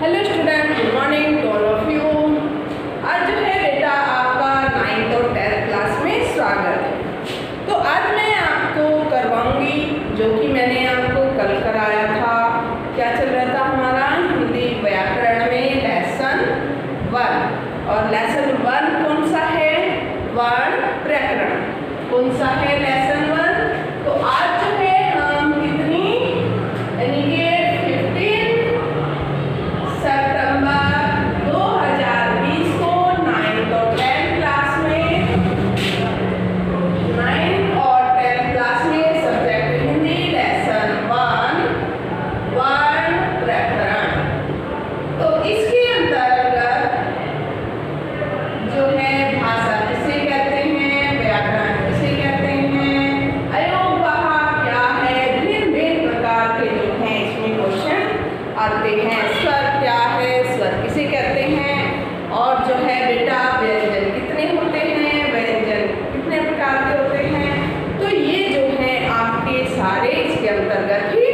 Hello student, good morning to all of you. आज जो है बेटा आपका 9th और 10th क्लास में स्वागत है। तो आज मैं आपको करवाऊंगी जो कि मैंने आपको कल कराया था। क्या चल रहा था हमारा हिंदी व्याकरण में लेसन 1। और लेसन 1 कौन सा है? वर्ण प्रकरण। कौन सा है लेसन 1? तो आज जो है हम कितनी यानी कि 15 सितंबर 2020 को 9th और 10th क्लास में 9th और 10th क्लास में सब्जेक्ट हिंदी लेसन 1 वर्ण प्रकरण। तो इसके अंतर्गत जो है भाषा किसे कहते हैं, व्याकरण किसे कहते हैं, अयोगवाह क्या है, भिन्न भिन्न प्रकार के जो हैं इसमें क्वेश्चन आते हैं। स्वर क्या है, स्वर किसे कहते हैं, और जो है बेटा व्यंजन कितने होते हैं, व्यंजन कितने प्रकार के होते हैं। तो ये जो है आपके सारे इसके अंतर्गत ही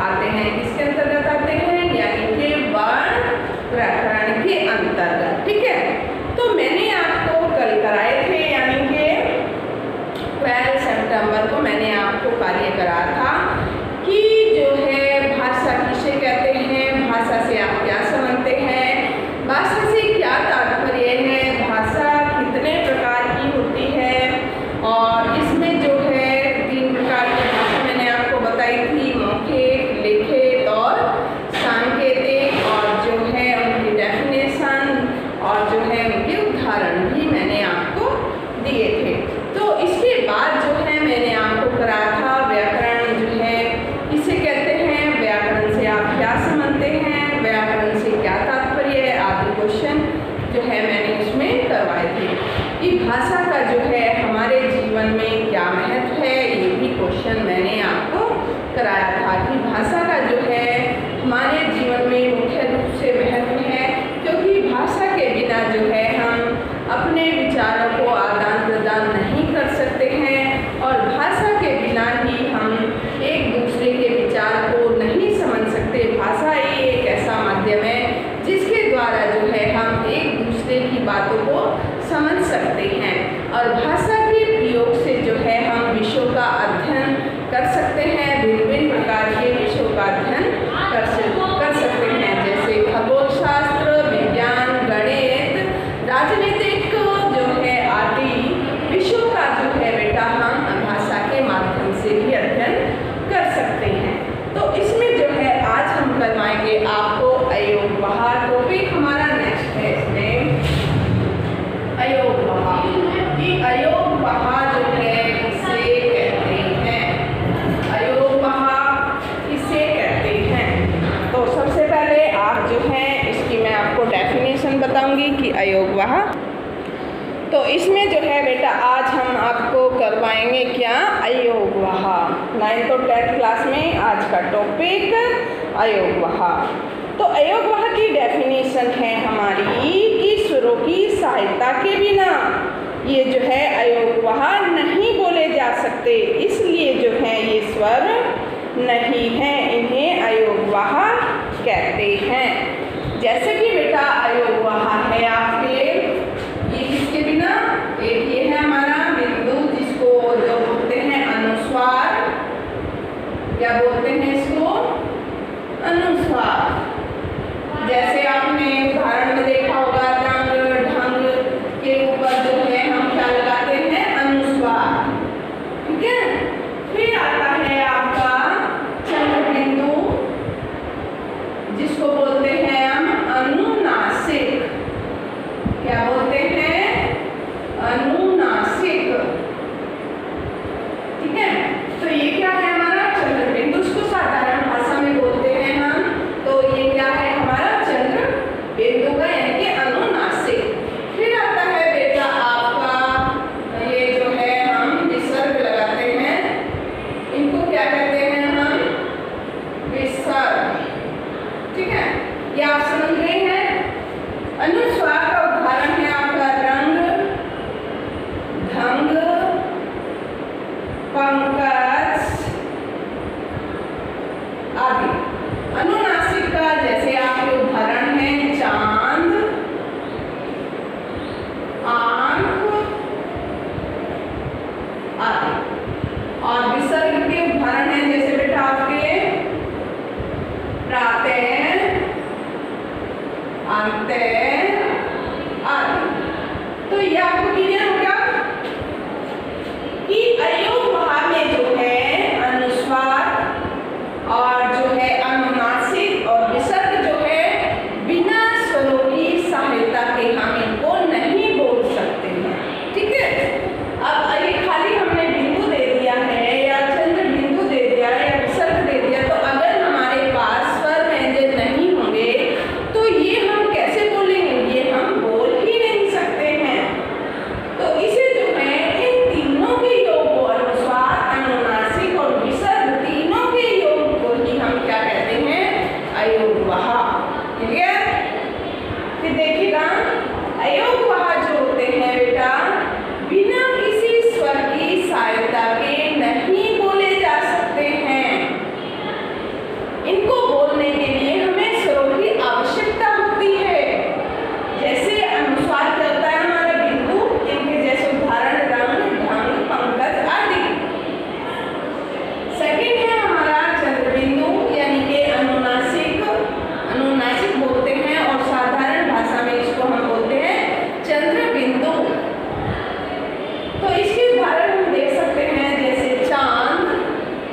आते हैं। किसके अंतर्गत आते हैं? यानी कि वर्ण प्रकरण के अंतर्गत। ठीक है। तो मैंने आपको कल कराए थे, यानी कि 12 सितंबर को मैंने आपको कार्य करा था कि जो है भाषा किसे कहते हैं, भाषा से आप क्या समझते हैं, भाषा से क्या तात्पर्य है, भाषा कितने प्रकार की होती है। और इसमें जो है 3 प्रकार की भाषा मैंने आपको बताई थी, मौखिक, लिखित और सांकेतिक। और जो है उनकी डेफिनेशन और जो है उनके उदाहरण भी मैंने आपको दिए थे। तो इसके बाद जो है मैंने आपको करा था व्याकरण जो है किसे कहते हैं, व्याकरण से आप क्या समझते हैं, व्याकरण से क्या तात्पर्य है, आदि क्वेश्चन जो है मैंने उसमें करवाए थे। कि भाषा का जो है हमारे जीवन में क्या महत्व है, ये भी क्वेश्चन मैंने आपको कराया था। कि भाषा का जो है हमारे जीवन में मुख्य रूप से महत्व है, क्योंकि भाषा के बिना जो है हम अपने विचारों को आदान प्रदान नहीं कर सकते हैं, और भाषा के बिना ही हम एक दूसरे के विचार को नहीं समझ सकते। भाषा ही एक ऐसा माध्यम है जिसके द्वारा जो है हम एक दूसरे की बातों को समझ सकते हैं, और भाषा के प्रयोग से जो है हम विषयों का अध्ययन कर सकते हैं, भिन्न भिन्न प्रकार के विषयों का अध्ययन कर सकते हैं, जैसे खगोल शास्त्र, विज्ञान, गणित, राजनीतिक जो है आदि विषयों का जो है बेटा हम भाषा के माध्यम से भी अध्ययन कर सकते हैं। तो इसमें जो है आज हम करवाएंगे आपको अयोगवाह। टॉपिक हमारा नेक्स्ट है इसमें अयोगवाह। कि अयोगवाह जो है किसे कहते हैं, अयोगवाह किसे कहते हैं। तो सबसे पहले आप जो है इसकी मैं आपको डेफिनेशन बताऊंगी कि अयोगवाह। तो इसमें जो है बेटा आज हम आपको करवाएंगे क्या, अयोगवाह। 9th और 10th क्लास में आज का टॉपिक अयोगवाह। तो अयोगवाह की डेफिनेशन है हमारी कि स्वरों की सहायता के बिना ये जो है अयोगवाह नहीं बोले जा सकते, इसलिए जो है ये स्वर नहीं है, इन्हें अयोगवाह कहते हैं। जैसे कि बेटा अयोगवाह है आपके ये किसके बिना, एक ये है हमारा बिंदु जिसको जो बोलते हैं अनुस्वार, क्या बोलते हैं इसको, अनुस्वार। जैसे आपने उदाहरण में देखा होगा रंग ढंग के ऊपर जो है हम क्या लगाते हैं, अनुस्वार। ठीक है। फिर आता है आपका चंद्र बिंदु जिसको बोलते हैं हम अनुनासिक। क्या बोलते हैं, अनुनासिक। ठीक है। तो ये क्या है हमारा चंद्र बिंदु, उसको साधारण भाषा में बोलते हैं हम। तो ये क्या है हमारा चंद्र अब विसर्ग के उदाहरण है जैसे बेटा आपके प्रातः, अंतः आदि। तो ये आपको क्लियर हो गया कि अयोग वहा में जो है अनुस्वार और जो है अनुनासिक और विसर्ग जो है बिना स्वरों की सहायता के हम इनको नहीं बोल सकते हैं। ठीक है, अब ये खाली हमने बिंदु दे दिया है या चंद्र बिंदु दे दिया या विसर्ग दे दिया, तो अगर हमारे पास स्वर व्यंजन नहीं होंगे तो ये हम कैसे बोलेंगे, ये हम बोल ही नहीं सकते हैं। तो इसे जो है इन तीनों के योग को अनुस्वार, अनुनासिक और विसर्ग तीनों के योग को ही हम क्या कहते हैं, अयोगवाह। क्लियर? फिर देखिएगा अयोगवाह जो होते हैं बेटा बिना किसी स्वर की सहायता के नहीं बोले जा सकते हैं। इनको बोलने के लिए हमें स्वरों की आवश्यकता होती है। जैसे अनुस्वार करता है हमारा बिंदु, इनके जैसे उदाहरण रंग, ढंग, पंकज आदि। सेकंड है हमारा चंद्र बिंदु यानी कि अनुनासिक, अनुनासिक बोलते हैं और साधारण भाषा में इसको हम बोलते हैं चंद्र बिंदु। तो इसके उदाहरण हम देख सकते हैं जैसे चांद,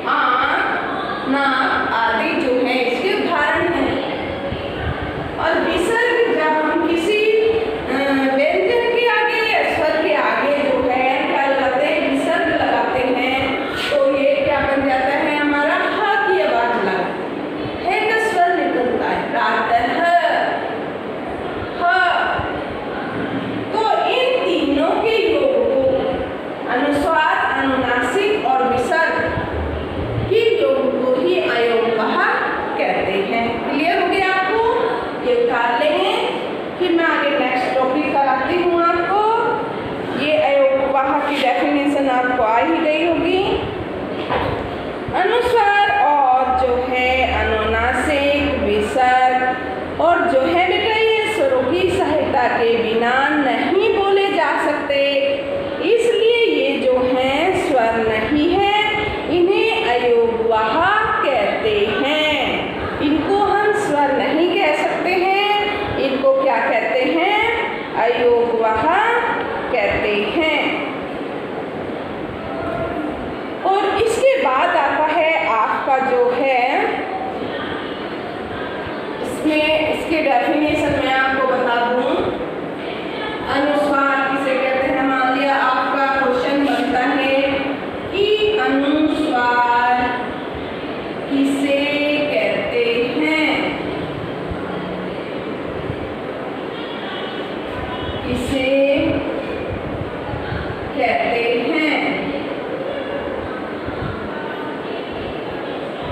आंख, नाक आदि जो है इसके उदाहरण हैं। और विसर्ग जब हम किसी व्यंजन के आगे या स्वर के आगे जो है क्या लगाते हैं, विसर्ग लगाते हैं, तो ये क्या बन जाता है हमारा ह की आवाज लगती है, का स्वर निकलता है प्रातः ह। तो इन तीनों के योग को अनुस्वार, अनुनासिक और विसर्ग के योग को ही अयोगवाह कहते हैं। क्लियर हो गया आपको? ये उतार लेंगे, फिर मैं आगे नेक्स्ट टॉपिक कराती हूँ आपको। ये अयोगवाह की डेफिनेशन आपको आ ही गई होगी। अनुस्वार और जो है अनुनासिक, विसर्ग और जो है बेटा ये स्वरों की सहायता के बिना नहीं बोले जा सकते, इसलिए ये जो हैं स्वर नहीं है, इन्हें अयोगवाह कहते हैं। इनको हम स्वर नहीं कह सकते हैं, इनको क्या कहते हैं, अयोगवाह कहते हैं। और इसके बाद आता है आपका जो है इसमें इसके डेफिनेशन में आपको बता दूं, अनुस्वार किसे कहते हैं। मान लिया आपका क्वेश्चन बनता है कि अनुस्वार किसे कहते हैं, किसे कहते हैं।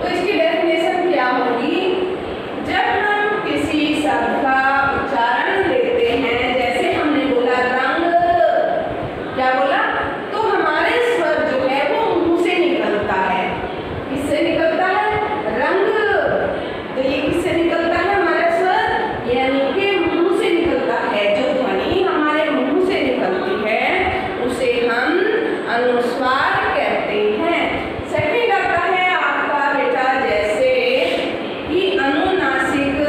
तो इसकी डेफिनेशन क्या होगी, जब हम किसी शब्द का उच्चारण लेते हैं, जैसे हमने बोला रंग, क्या बोला, तो हमारे स्वर जो है वो मुंह से निकलता है। किससे निकलता है, रंग। तो ये किससे निकलता है हमारा स्वर, यानी कि मुंह से निकलता है। जो ध्वनि हमारे मुंह से निकलती है उसे हम अनुस्वार कहते हैं। सेकंड आता है आपका बेटा जैसे कि अनुनासिक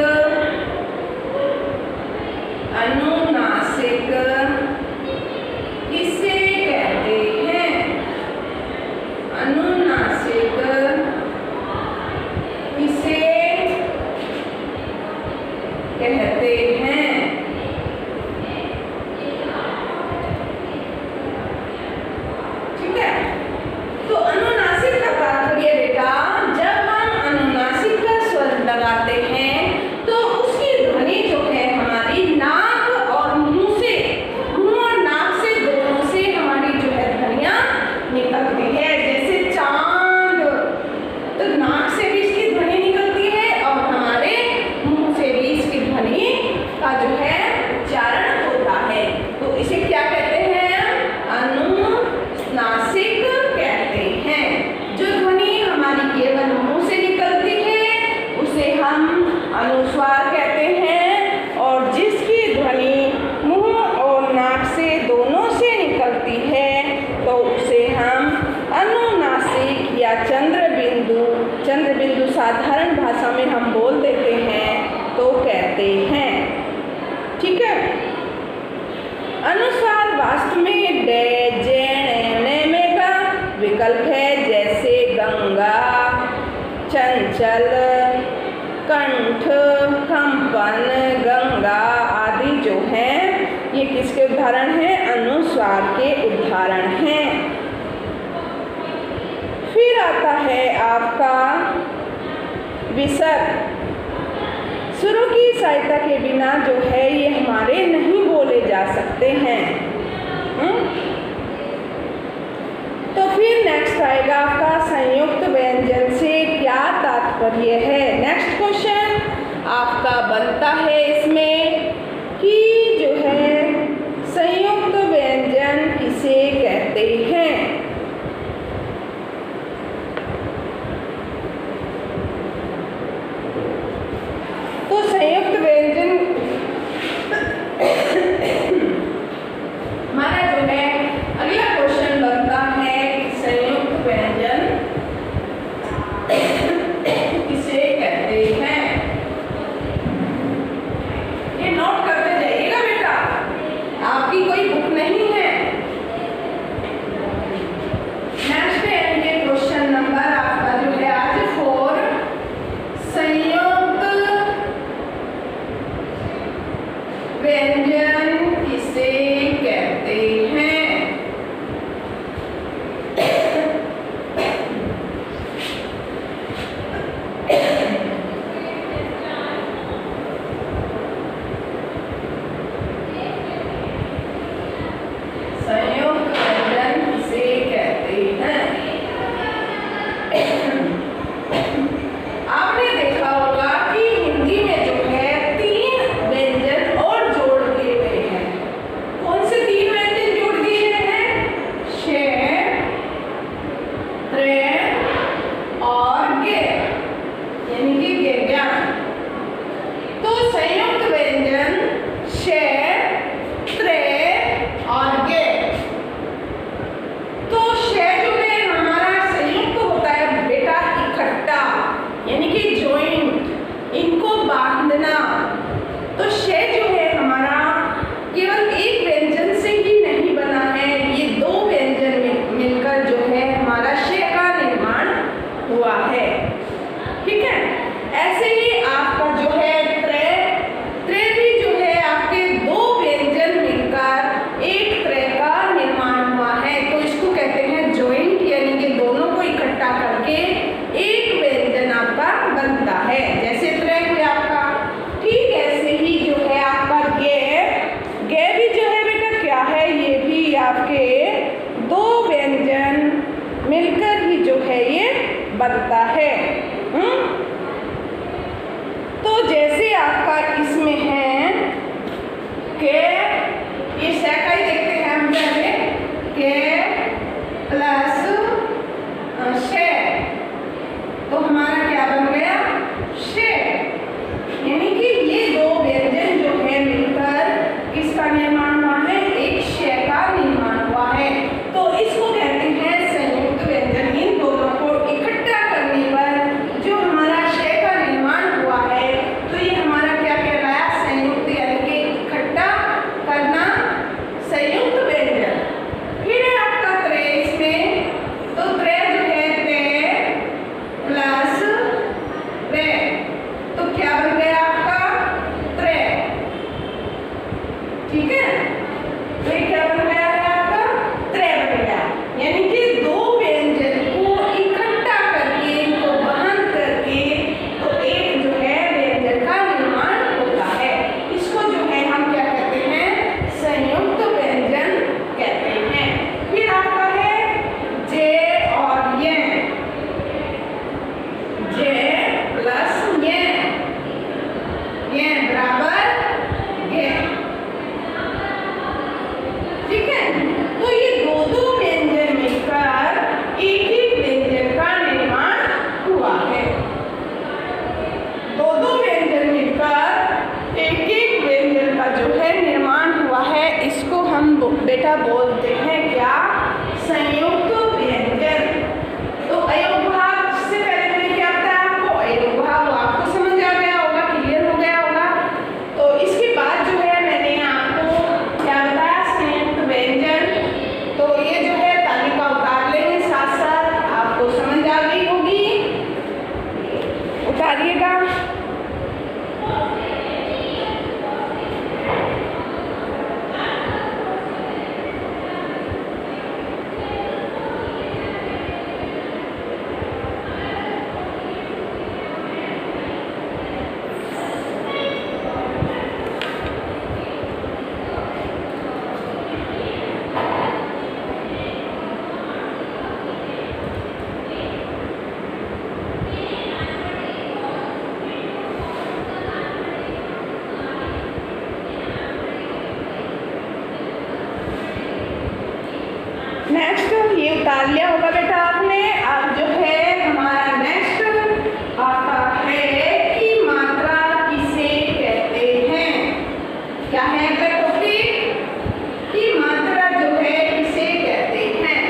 कहते हैं। ठीक है। अनुस्वार वास्तव में डे जेण ने में का विकल्प है, जैसे गंगा, चंचल, कंठ, कंपन, गंगा आदि जो हैं ये किसके उदाहरण हैं? अनुस्वार के उदाहरण हैं। फिर आता है आपका विसर्ग। सुरों की सहायता के बिना जो है ये हमारे नहीं बोले जा सकते हैं। तो फिर नेक्स्ट आएगा आपका संयुक्त व्यंजन से क्या तात्पर्य है। नेक्स्ट क्वेश्चन आपका बनता है इसमें कि जो है संयुक्त व्यंजन किसे कहते हैं। तो संयुक्त व्यंजन हमारा जो है अगला क्वेश्चन बनता है संयुक्त व्यंजन किसे कहते हैं। ये नोट करते जाइएगा बेटा, आपकी कोई बुक नहीं है। नेक्स्ट है क्वेश्चन नंबर आपका जो है आज 4, संयुक्त व्यंजन किसे कहते हैं। संयुक्त व्यंजन किसे कहते हैं। आपने देखा होगा कि हिंदी में जो है 3 व्यंजन और जोड़ दिए गए हैं। कौन से 3 व्यंजन जोड़ दिए गए हैं? शे, त्रे और गे, यानी कि गेज्ञान। तो संयुक्त व्यंजन शे, त्रे और गे। तो शे जो है हमारा संयुक्त होता है बेटा इकट्ठा, यानी कि जॉइंट, इनको बांधना। तो शे जो है हमारा केवल एक व्यंजन से ही नहीं बना है, ये 2 व्यंजन मिलकर जो है हमारा शे का निर्माण हुआ है। ठीक है। ऐसे ही आपका जो है त्रे, त्रे भी जो है आपके 2 व्यंजन मिलकर एक त्रे का निर्माण हुआ है। तो इसको कहते हैं जॉइंट, यानी कि दोनों को इकट्ठा करके एक व्यंजन आपका बनता है, जैसे त्रे हुए आपका। ठीक ऐसे ही जो है आपका गे, गे भी जो है बेटा क्या है, ये भी आपके 2 व्यंजन मिलकर ही जो है ये बनता है। तो जैसे आपका इसमें है के, ये शे का ही देखते हैं हम पहले, के प्लस शे, तो हमारा क्या बन गया? शे। यानी कि ये 2 व्यंजन जो है मिलकर किसका निर्माण हुआ है? एक शे का निर्माण हुआ है। तो इसको कहते हैं संयुक्त व्यंजन। इन दोनों को इकट्ठा करने पर जो हमारा शे का निर्माण हुआ है, तो ये हमारा क्या कहलाया? संयुक्त, यानी कि इकट्ठा करना संयुक्त व्यंजन। निकाल लिया होगा बेटा आपने। अब जो है हमारा नेक्स्ट आता है कि मात्रा किसे कहते हैं। क्या है अगला टॉपिक कि मात्रा जो है किसे कहते हैं।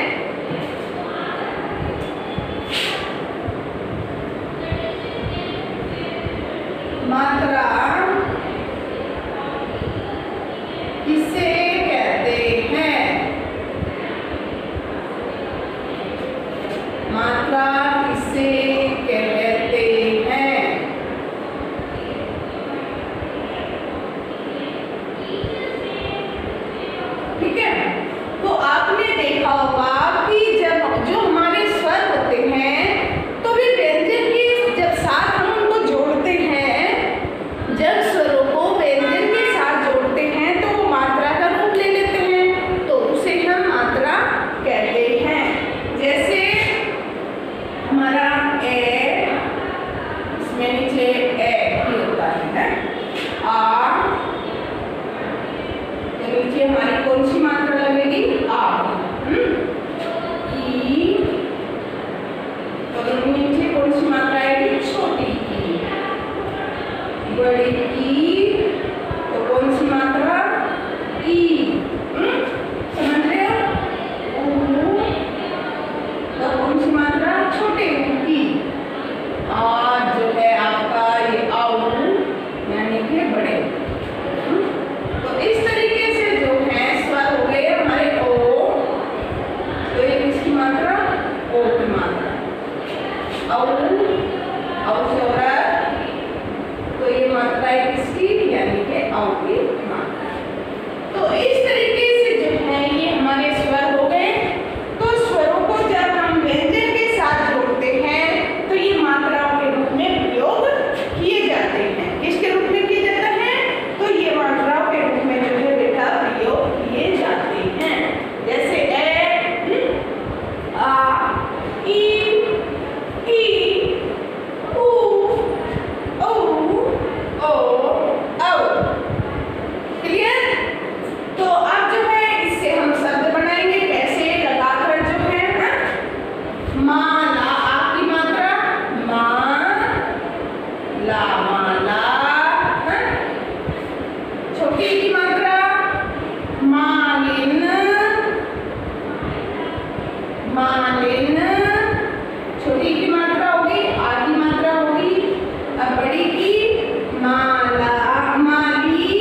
मात्रा किसे कहते हैं। मात्रा किसे कहते हैं। ठीक है, तो आपने देखा होगा कि जब जो हमारे स्वर होते हैं तो भी व्यंजन के जब साथ हम उनको जोड़ते हैं, जब स्वरों को व्यंजन के साथ जोड़ते हैं तो वो मात्रा का रूप ले लेते हैं, तो उसे हम मात्रा कहते हैं। जैसे हमारा ए, इसमें नीचे ए भी होता है, आ, तो नीचे हमारी कौन सी मात्रा लगेगी, आ। ई, तो नीचे कौन सी मात्रा आएगी, छोटी ई। बड़ी ई, तो कौन सी मात्रा, ई। समझ रहे हो, ऊ, तो कौन सी मात्रा, छोटे ई। और जो है आपका ये आऊ यानी कि बड़े। तो इस तरीके से जो है स्वर हो गए हमारे ओ, तो ये किसकी मात्रा, ओ की मात्रा। औ से हो रहा है, तो ये मात्रा है किसकी, यानी कि औ की मात्रा। तो इस तरीके से जो है ये हमारे स्वर हो गए। तो स्वरों को जब हम व्यंजन के साथ जोड़ते हैं तो ये मात्राओं के रूप में प्रयोग किए जाते हैं। किसके रूप में किए जाते हैं, तो ये मात्राओं के रूप में जो है बेटा प्रयोग किए जाते हैं। जैसे ए, आ, ई, ऊ, ओ, औ। क्लियर। तो अब जो है इससे हम शब्द बनाएंगे कैसे, लगाकर जो है माला, आपकी मात्रा माला, माला। छोटी की मात्रा मालिन, मालिन। छोटी की मात्रा होगी, आ की मात्रा होगी। अब बड़ी की माला, माली,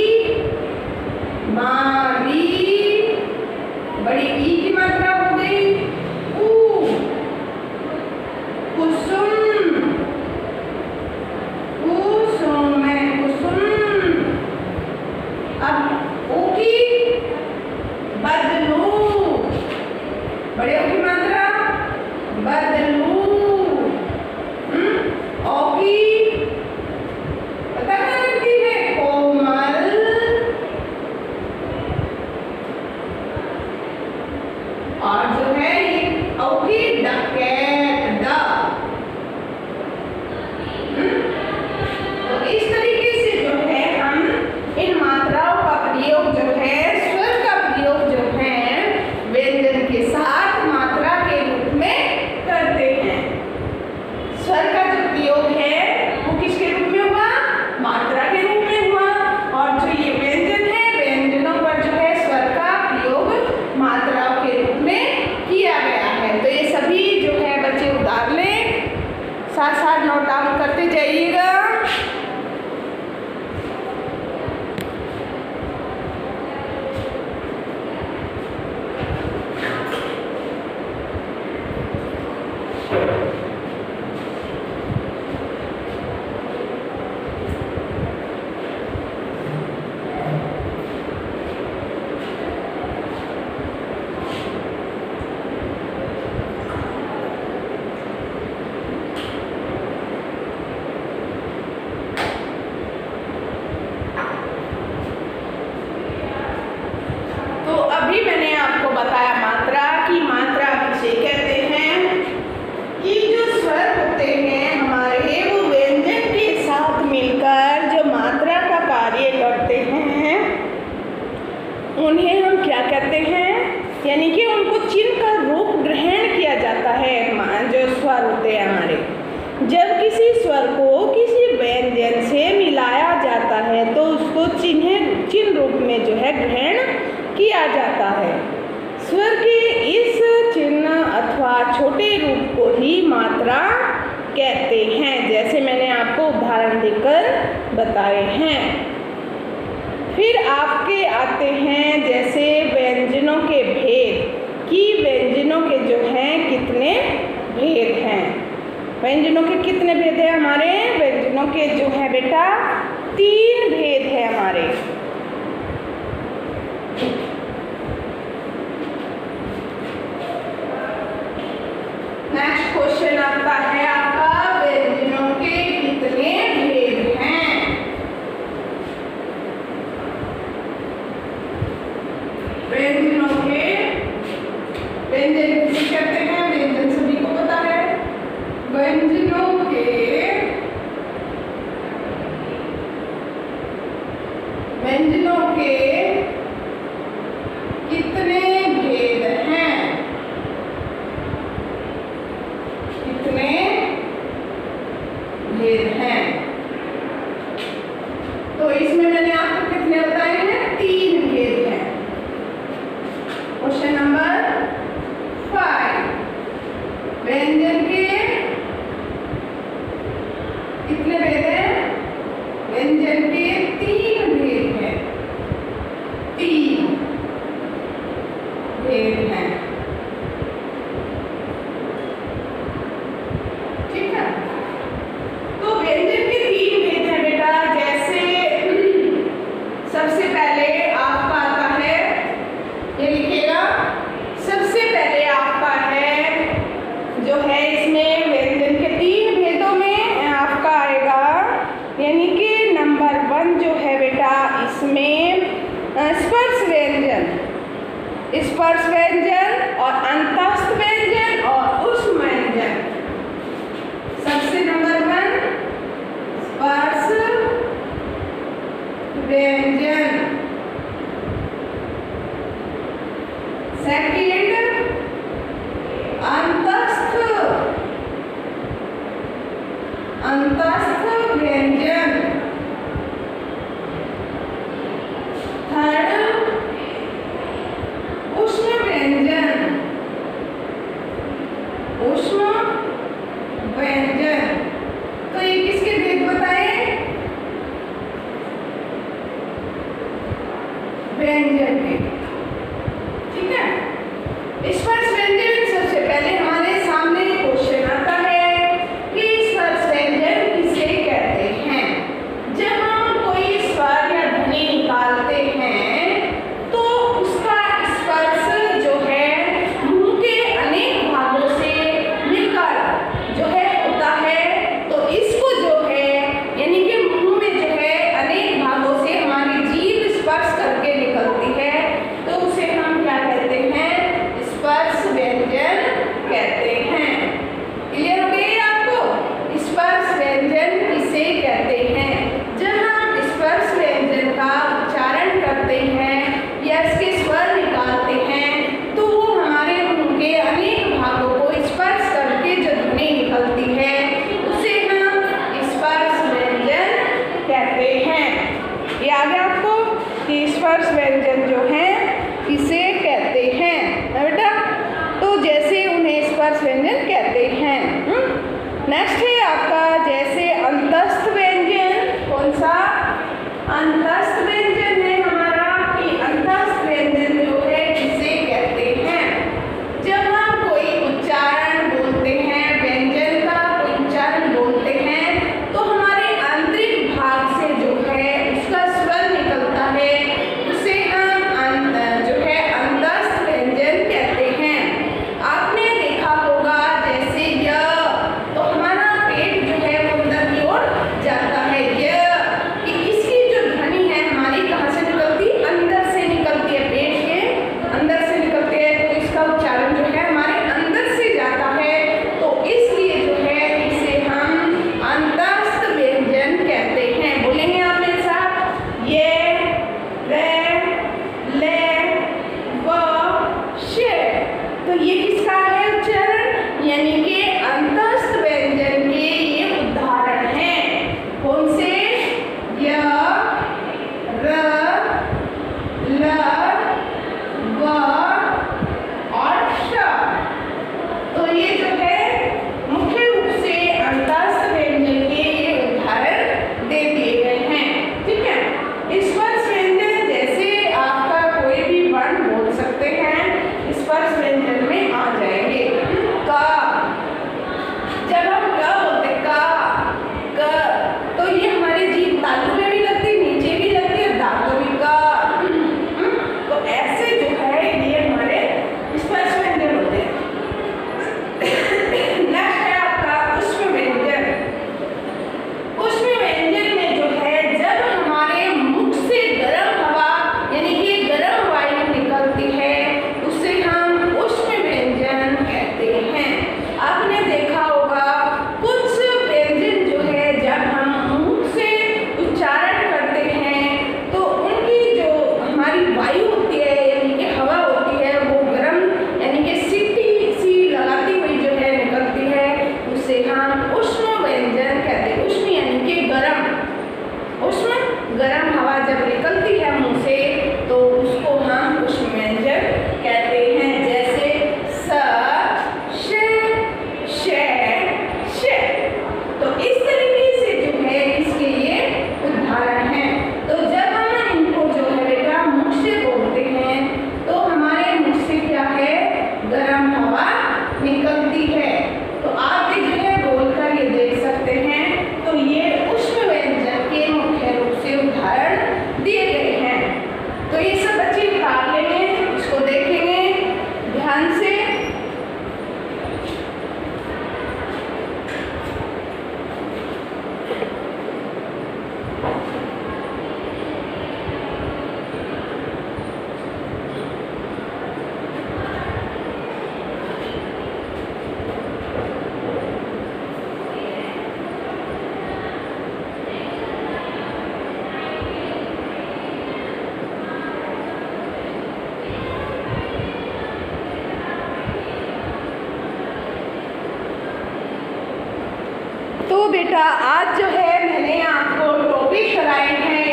माली। बड़ी ई की मात्रा हो गई, ऊ, कुसुम, कुसुम में कुसुम। अब ओ की बदलू, बड़े ओ की मात्रा बदलू। ओ की पता क्या करती है, कोमल। और जो है ये औ की डकैत, ड। तो इस तरीके से जो है हम इन मात्राओं का प्रयोग जो है, स्वर का प्रयोग जो है व्यंजन के साथ मात्रा के रूप में करते हैं। स्वर का जो प्रयोग है वो किसके रूप में हुआ, मात्रा के रूप में हुआ। और जो ये व्यंजन है, व्यंजनों पर जो है स्वर का प्रयोग मात्राओं के रूप में किया गया है। तो ये सभी जो है बच्चे उतार लें, साथ साथ नोट डाउन करते जाइएगा। जब किसी स्वर को किसी व्यंजन से मिलाया जाता है तो उसको चिन्ह रूप में जो है ग्रहण किया जाता है। स्वर के इस चिन्ह अथवा छोटे रूप को ही मात्रा कहते हैं, जैसे मैंने आपको उदाहरण देकर बताए हैं। फिर आपके आते हैं जैसे व्यंजनों के भेद कि व्यंजनों के जो हैं कितने भेद हैं। व्यंजनों के कितने भेद हैं हमारे? व्यंजनों के जो है बेटा 3 भेद है हमारे। नेक्स्ट क्वेश्चन आता है आपका व्यंजनों के कितने भेद हैं। व्यंजनों के व्यंजन किसे कहते हैं? व्यंजन सभी को पता है। व्यंजनों के कितने भेद हैं? कितने भेद हैं? तो इसमें मैंने आपको कितने बताए हैं? 3 भेद हैं। क्वेश्चन नंबर 5, व्यंजन के कितने भेद हैं? व्यंजन के 3 भेद हैं। 3 भेद हैं। ठीक है, तो व्यंजन के 3 भेद हैं बेटा। जैसे सबसे पहले आपका आता है, ये लिखिएगा, सबसे पहले आपका है जो है इसमें व्यंजन के 3 भेदों में आपका आएगा, यानी कि नंबर 1 जो है बेटा इसमें स्पर्श व्यंजन, स्पर्श व्यंजन और अंतस्थ व्यंजन और ऊष्म व्यंजन। सबसे नंबर 1 स्पर्श व्यंजन, सेकंड अंतस्थ व्यंजन, थर्ड ऊष्म व्यंजन, ऊष्म व्यंजन। तो ये किसके भेद बताए? व्यंजन के। ठीक है, स्पर्श व्यंजन सबसे पहले हमारे सामने क्वेश्चन आता है कि स्पर्श व्यंजन किसे कहते हैं। जब हम कोई स्वर या ध्वनि निकालते हैं तो उसका स्पर्श जो है मुंह के अनेक भागों से मिलकर जो है होता है। तो इसको जो है यानी कि मुंह में जो है अनेक भागों से हमारी जीभ स्पर्श करके निकलती है, तो उसे हम क्या कहते हैं? स्पर्श व्यंजन कहते हैं। क्लियर हो गई आपको? स्पर्श व्यंजन किसे कहते हैं? जब हम स्पर्श व्यंजन का उच्चारण करते हैं या इसके स्वर निकालते हैं तो वो हमारे मुंह के अनेक भागों को स्पर्श करके जो ध्वनि निकलती है उसे हम स्पर्श व्यंजन कहते हैं। ये आ गया आपको कि स्पर्श व्यंजन जो है किसे कहते हैं बेटा। तो जैसे उन्हें स्पर्श व्यंजन कहते हैं। नेक्स्ट है आपका जैसे अंतस्थ व्यंजन। कौन सा? अंतस्थ व्यंजन है हमारा कि अंतस्थ व्यंजन जो है किसे कहते हैं। जब हम कोई उच्चारण बोलते हैं, व्यंजन का कोई उच्चारण बोलते हैं तो हमारे आंतरिक भाग से जो है उसका स्वर निकलता है, उसे हम जो है अंतस्थ व्यंजन कहते हैं। आपने देखा होगा जैसे य, तो हमारा पेट जो है वो अंदर की ओर जाता है। य कि इसकी जो ध्वनि है उष्ण व्यंजन कहते हैं। उष्ण यानी कि गर्म, उष्ण गर्म हवा जब निकलती है मुंह से तो उसको हम उष्ण व्यंजन कहते हैं। जैसे स, श, श, श। तो इस तरीके से जो है इसके ये उदाहरण हैं। तो जब हम इनको जो है बेटा मुख से बोलते हैं तो हमारे मुख से क्या है, गर्म हवा निकलती है। तो आप भी जो है बोलकर ये देख सकते हैं। तो ये उष्ण व्यंजन के मुख्य रूप से उदाहरण दिए गए हैं। तो ये सब बच्चे भाग लेंगे, इसको देखेंगे ध्यान से। तो बेटा आज जो है मैंने आपको टॉपिक कराए हैं